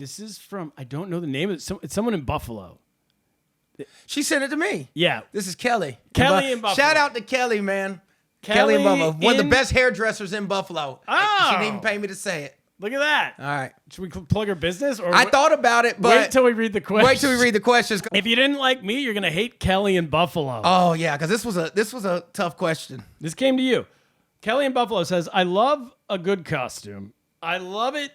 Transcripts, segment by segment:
This is from, I don't know the name of it. It's someone in Buffalo. She sent it to me. Yeah. This is Kelly. Kelly in Buffalo. Shout out to Kelly, man. Kelly in Buffalo. One of the best hairdressers in Buffalo. Oh. She didn't even pay me to say it. Look at that. All right. Should we plug her business? Or I thought about it, but... Wait till we read the questions. Wait till we read the questions. If you didn't like me, you're going to hate Kelly in Buffalo. Oh, yeah, because this was a tough question. This came to you. Kelly in Buffalo says, I love a good costume. I love it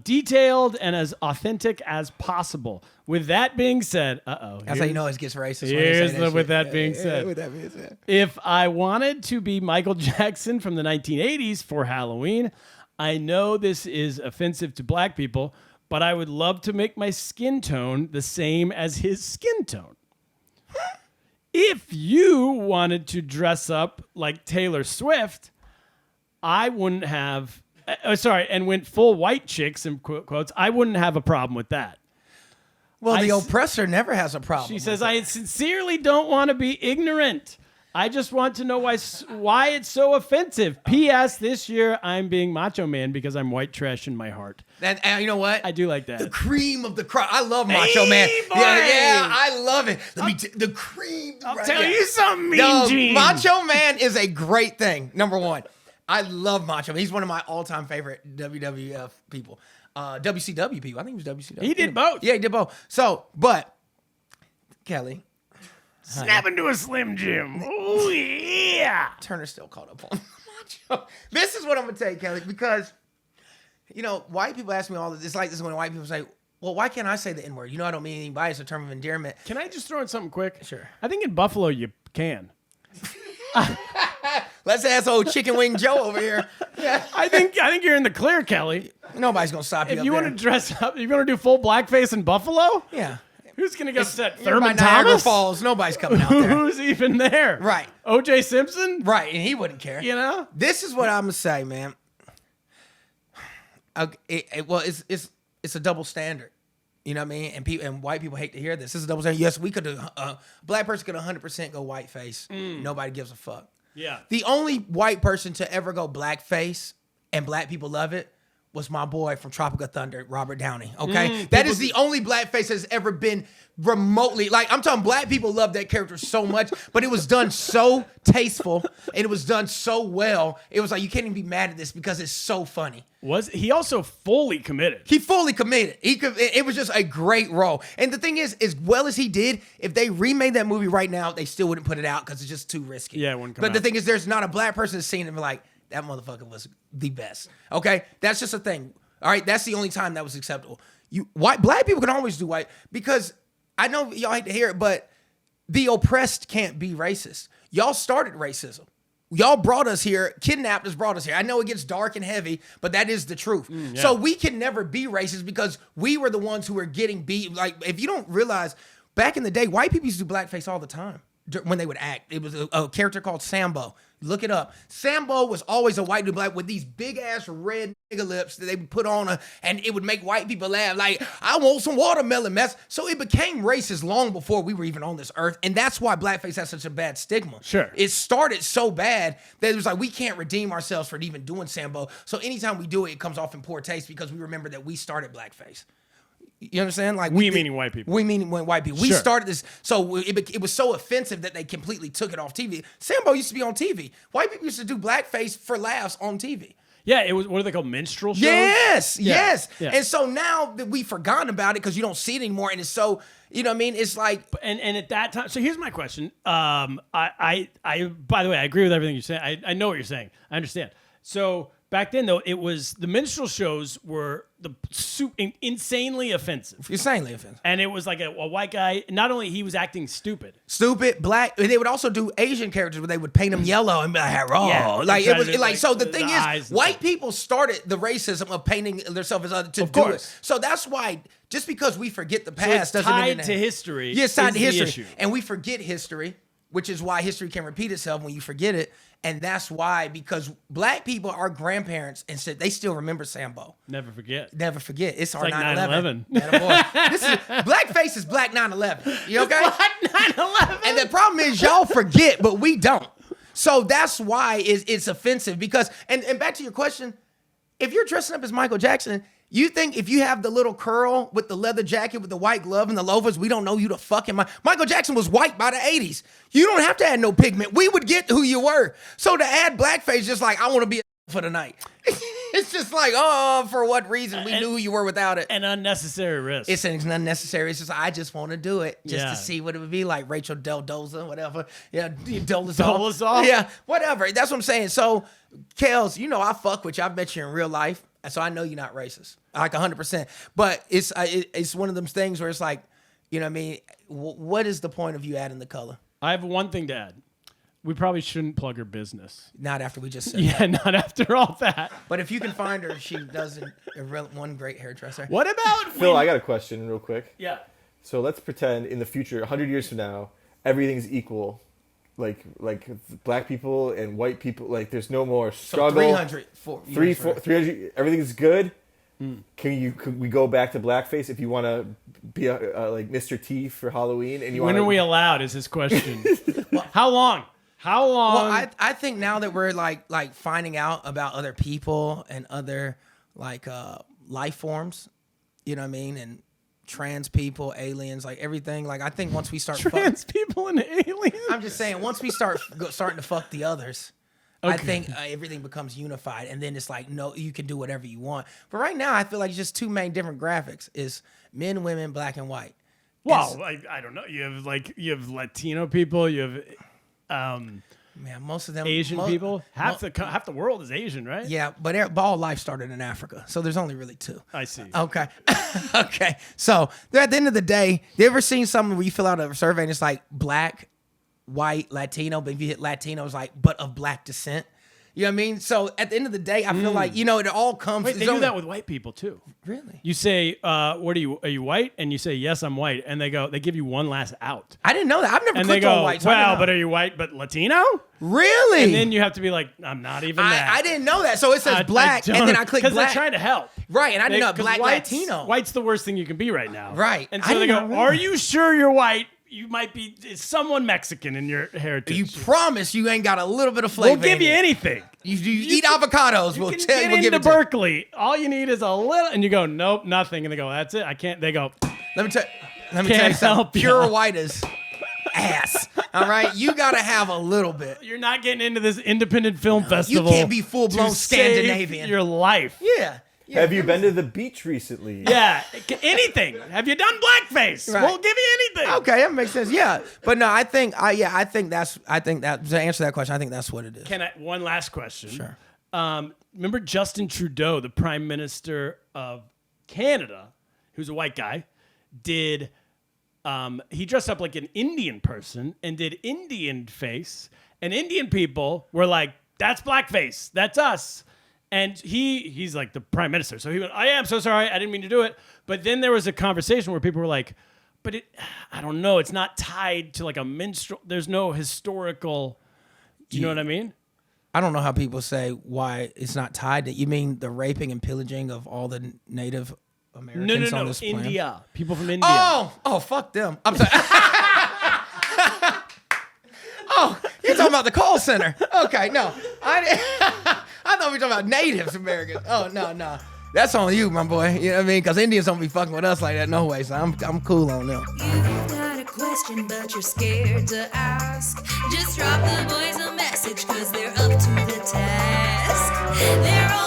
detailed and as authentic as possible. With that being said, That's how you know it gets racist. Here's the with that being said. With that being said. If I wanted to be Michael Jackson from the 1980s for Halloween, I know this is offensive to black people, but I would love to make my skin tone the same as his skin tone. If you wanted to dress up like Taylor Swift, I wouldn't have... and went full white chicks, in quotes, I wouldn't have a problem with that. Well, the oppressor never has a problem. She says, I sincerely don't want to be ignorant. I just want to know why it's so offensive. P.S. This year, I'm being macho man because I'm white trash in my heart. And you know what? I do like that. The cream of the crop. I love Macho Man. Boy. Yeah, I love it. The cream. I'll tell you something, Mean Gene. Macho Man is a great thing, number one. I love Macho Man. He's one of my all-time favorite WWF people. WCW people. I think it was WCW. He did both. Yeah, he did both. So, but, Kelly. Snap into a Slim Jim. Oh, yeah. Turner's still caught up on Macho. This is what I'm going to tell you, Kelly, because, you know, white people ask me all this. It's like this when white people say, well, why can't I say the N-word? You know I don't mean anything by it. It's a term of endearment. Can I just throw in something quick? Sure. I think in Buffalo you can. Let's ask old Chicken Wing Joe over here. Yeah. I think you're in the clear, Kelly. Nobody's going to stop you If up you there. want to dress up, you want to do full blackface in Buffalo? Yeah. Who's going to get upset? You're by Thurman Niagara Thomas? Falls. Nobody's coming out there. Who's even there? Right. O.J. Simpson? Right, and he wouldn't care. You know? This is what I'm going to say, man. It's a double standard. You know what I mean? And white people hate to hear this. This is a double standard. Yes, we could black person could 100% go whiteface. Nobody gives a fuck. Yeah. The only white person to ever go blackface and black people love it was my boy from Tropic Thunder, Robert Downey. Okay, that is the only blackface that's ever been remotely like. I'm talking black people love that character so much, but it was done so tasteful and it was done so well. It was like you can't even be mad at this because it's so funny. Was he also fully committed? He fully committed. It was just a great role. And the thing is, as well as he did, if they remade that movie right now, they still wouldn't put it out because it's just too risky. Yeah, it wouldn't come But the out. thing is, there's not a black person that's seen it and be like, that motherfucker was the best. Okay? That's just a thing. All right? That's the only time that was acceptable. Black people can always do white because I know y'all hate to hear it, but the oppressed can't be racist. Y'all started racism. Y'all brought us here, kidnapped us, brought us here. I know it gets dark and heavy, but that is the truth. Yeah. So we can never be racist because we were the ones who were getting beat. Like, if you don't realize, back in the day, white people used to do blackface all the time when they would act. It was a character called Sambo. Look it up. Sambo was always a white dude black with these big ass red nigga lips that they would put on and it would make white people laugh like, I want some watermelon mess. So it became racist long before we were even on this earth. And that's why blackface has such a bad stigma. Sure. It started so bad that it was like, we can't redeem ourselves for even doing Sambo. So anytime we do it, it comes off in poor taste because we remember that we started blackface. You understand? Like we meaning white people. We meaning white people. We Sure. started this, so it was so offensive that they completely took it off TV. Sambo used to be on TV. White people used to do blackface for laughs on TV. Yeah, it was, what are they called, minstrel shows? Yes, Yeah. yes. Yeah. And so now that we've forgotten about it because you don't see it anymore, and it's so, you know what I mean? It's like... And at that time, so here's my question. By the way, I agree with everything you're saying. I know what you're saying. I understand. So... Back then, though, it was the minstrel shows were insanely offensive. Insanely offensive. And it was like a white guy. Not only he was acting stupid. Stupid, black. And they would also do Asian characters where they would paint them yellow and be like, oh. Yeah, like it was like so. The the thing eyes is, and white stuff. people started the racism of painting themselves as other to Of do course. it. So that's why just because we forget the So past it's doesn't mean tied that- to history. Yeah, it's tied is to the history, issue. and we forget history, which is why history can repeat itself when you forget it. And that's why, because black people, our grandparents, and said they still remember Sambo. Never forget. Never forget. It's our like 9/11. 9/11. Attaboy. This is blackface is Black 9/11. You okay? Black 9/11. And the problem is y'all forget, but we don't. So that's why it's offensive because and back to your question, if you're dressing up as Michael Jackson, You think if you have the little curl with the leather jacket with the white glove and the loafers, we don't know you the fucking Michael Jackson was white by the 80s. You don't have to add no pigment. We would get who you were. So to add blackface, just like, I want to be a for the night. It's just like, oh, for what reason? We knew who you were without it. An unnecessary risk. It's unnecessary. It's just, I just want to do it just to see what it would be like. Rachel Dolezal, whatever. Yeah, Dolezal. Yeah, whatever. That's what I'm saying. So, Kels, you know I fuck with you. I've met you in real life, so I know you're not racist. Like 100%. But it's one of those things where it's like, you know what I mean? What is the point of you adding the color? I have one thing to add. We probably shouldn't plug her business. Not after we just said that. Not after all that. But if you can find her, she does one great hairdresser. What about Phil, I got a question real quick. Yeah. So let's pretend in the future, 100 years from now, everything's equal. Like black people and white people, like there's no more struggle. 300, everything's good. Can we go back to blackface if you want to be like Mr. T for Halloween? And when are we allowed is his question. How long? Well, I think now that we're like finding out about other people and other like life forms, you know what I mean, and trans people, aliens, like everything. Like I think once we start trans people and aliens, I'm just saying once we starting to fuck the others, okay. I think everything becomes unified, and then it's like no, you can do whatever you want. But right now, I feel like it's just two main different graphics: is men, women, black and white. Well, I don't know. You have Latino people. You have. Man, most of them Asian people. Half the world is Asian, right? Yeah, but all life started in Africa, so there's only really two. I see. Okay, okay. So at the end of the day, you ever seen something where you fill out a survey and it's like black, white, Latino, but if you hit Latino, it's like but of black descent. You know what I mean? So at the end of the day, I feel like, you know, it all comes. Wait, they do that with white people too. Really? You say, "What are you? Are you white?" And you say, "Yes, I'm white." And they give you one last out. I didn't know that. I've never and clicked they go, on white. So "Well, but are you white but Latino?" Really? And then you have to be like, "I'm not even that." I didn't know that. So it says black, and then I click black. Because they're trying to help. Right, and I didn't know black Latino. White's the worst thing you can be right now. Right. And so they go, "Are you sure you're white? You might be someone Mexican in your heritage. You promise you ain't got a little bit of flavor. We'll give you anything. You eat avocados. We'll get into Berkeley. All you need is a little, and you go, nope, nothing. And they go, that's it. I can't. They go, let me tell you something. Pure white is ass. All right, you gotta have a little bit. You're not getting into this independent film festival. You can't be full blown Scandinavian. Your life. Yeah. Have you been to the beach recently? Yeah, anything. Have you done blackface? Right. We'll give you anything. Okay, that makes sense. Yeah, but no, I think that to answer that question, I think that's what it is. One last question? Sure. Remember Justin Trudeau, the Prime Minister of Canada, who's a white guy, did he dressed up like an Indian person and did Indian face, and Indian people were like, "That's blackface. That's us." And he's like the prime minister. So he went, I am so sorry. I didn't mean to do it. But then there was a conversation where people were like, but I don't know. It's not tied to like a minstrel. There's no historical. Do you know what I mean? I don't know how people say why it's not tied to. You mean the raping and pillaging of all the Native Americans on this planet? India. People from India. Oh, fuck them. I'm sorry. Oh, you're talking about the call center. Okay, no. I thought we were talking about Native Americans. Oh, no. That's on you, my boy. You know what I mean? Because Indians don't be fucking with us like that no way. So I'm cool on them. You've got a question, but you're scared to ask. Just drop the boys a message, because they're up to the task. They're all